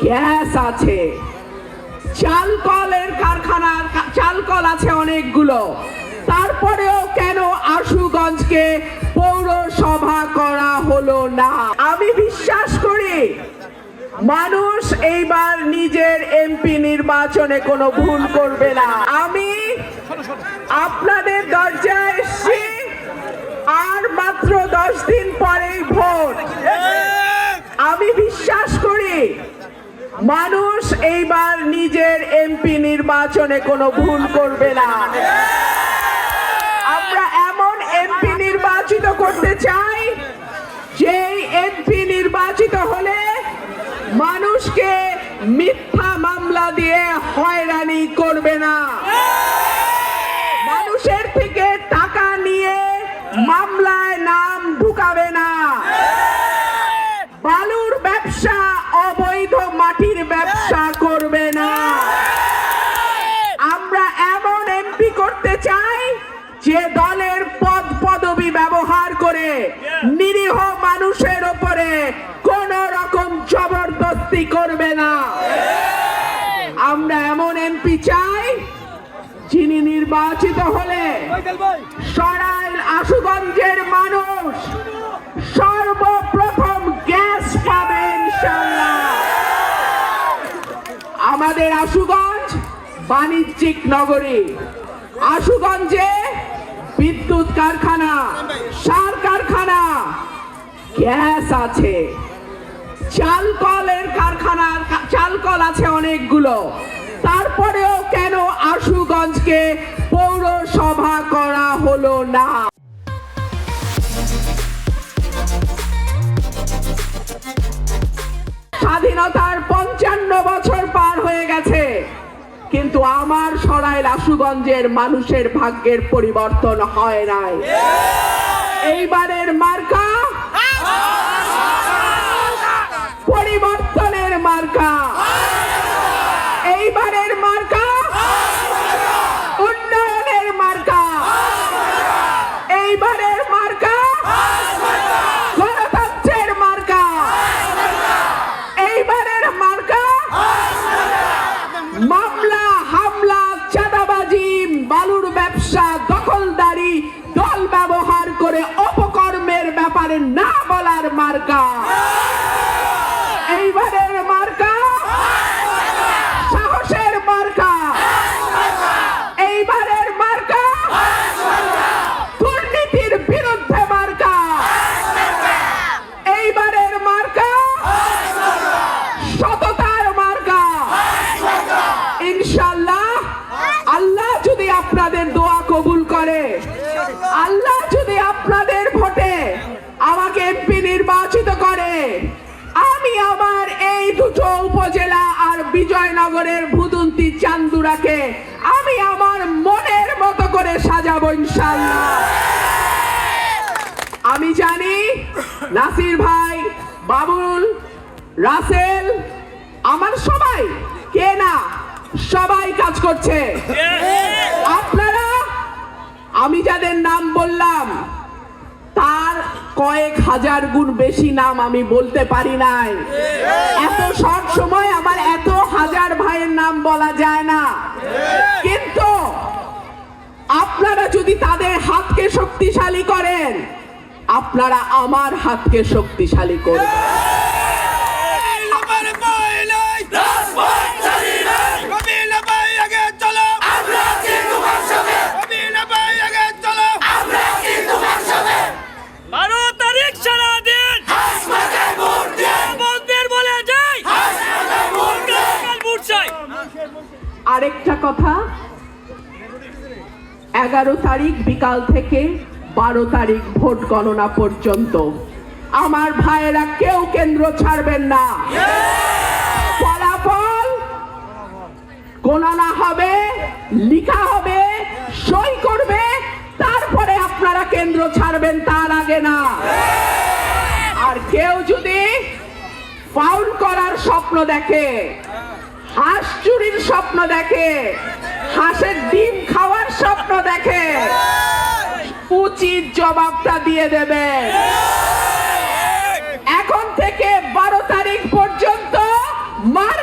Gas আছে, চালকলের কারখানার চালকল আছে অনেকগুলো, তারপরেও কেন আশুগঞ্জকে পৌরসভা করা হলো না? আমি বিশ্বাস করি মানুষ এইবার নিজের এমপি নির্বাচনে কোনো ভুল করবে না। আমি আপনাদের দরজায় এসেছি, আর মাত্র 10 দিন পরেই ভোট। আমি বিশ্বাস করি মানুষ এইবার নিজের এমপি নির্বাচনে কোনো ভুল করবে না। আমরা এমন এমপি নির্বাচিত করতে চাই যেই এমপি নির্বাচিত হলে মানুষকে মিথ্যা মামলা দিয়ে হয়রানি করবে না, মানুষের থেকে টাকা নিয়ে মামলায় নাম ঢুকাবে না, বালুর ব্যবসা, অবৈধ মাটির ব্যবসা করবে না। আমরা এমন এমপি করতে চাই যে দলের পদ পদবি ব্যবহার করে নিরীহ মানুষের উপরে কোন রকম জবরদস্তি করবে না। আমরা এমন এমপি চাই যিনি নির্বাচিত হলে সরাইল আশুগঞ্জের মানুষ সর্বপ্রথম গ্যাস পাবে ইনশাআল্লাহ। আমাদের আশুগঞ্জ বাণিজ্যিক নগরী, আশুগঞ্জে বিদ্যুৎ কারখানা, সার কারখানা, গ্যাস আছে, চালকলের কারখানার চালকল আছে অনেকগুলো, তারপরেও কেন আশুগঞ্জকে পৌরসভা করা হলো না? স্বাধীনতার 55 বছর পার হয়ে গেছে, কিন্তু আমার সরাইল আশুগঞ্জের মানুষের ভাগ্যের পরিবর্তন হয় নাই। এইবারের মার্কা পরিবর্তনের মার্কা, এইবারের মার্কা উন্নয়নের মার্কা, এইবারের মার্কা গণতন্ত্রের মার্কা, এইবারের মার্কা মামলা হামলা, চাঁদাবাজি, বালুর ব্যবসা, দখলদারি, দল ব্যবহার করে অপকর্মের ব্যাপারে না বলার মার্কা। এইবারের মার্কা সাহসের মার্কা, এইবারের মার্কা দুর্নীতির বিরুদ্ধে মার্কা, এইবারের মার্কা সততার মার্কা। ইনশাআল্লাহ আল্লাহ যদি আপনাদের দোয়া কবুল করে, আল্লাহ যদি আপনাদের ভোটে আমাকে এমপি নির্বাচিত করে, আমি আমার এই দুটো উপজেলা আর বিজয়নগরের ভুদুন্তি চান্দুরাকে আমি আমার মনের মতো করে সাজাবো ইনশাআল্লাহ। আমি জানি নাসির ভাই, বাবুল, রাসেল, আমার সবাই, কে না সবাই কাজ করছে। আপনারা, আমি যাদের নাম বললাম তার কয়েক হাজার গুণ বেশি নাম আমি বলতে পারি নাই। এত শর্ট সময় আমার এত হাজার ভাইয়ের নাম বলা যায় না, কিন্তু আপনারা যদি তাদের হাতকে শক্তিশালী করেন, আপনারা আমার হাতকে শক্তিশালী করবেন। আরেকটা কথা, 11 তারিখ বিকাল থেকে 12 তারিখ ভোট গণনা পর্যন্ত আমার ভাইয়েরা কেউ কেন্দ্র ছাড়বেন না। ফলাফল গণনা হবে, লেখা হবে, সই করবে, তারপরে আপনারা কেন্দ্র ছাড়বেন, তার আগে না। আর কেউ যদি ফাউল করার স্বপ্ন দেখে, হাঁস চুরির স্বপ্ন দেখে, হাঁসের ডিম খাওয়ার স্বপ্ন দেখে, উচিত জবাবটা দিয়ে দেবে। এখন থেকে 12 তারিখ পর্যন্ত মার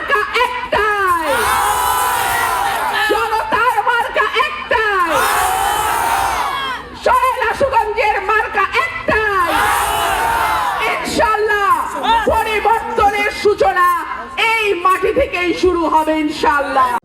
মাটি থেকেই শুরু হবে ইনশাআল্লাহ।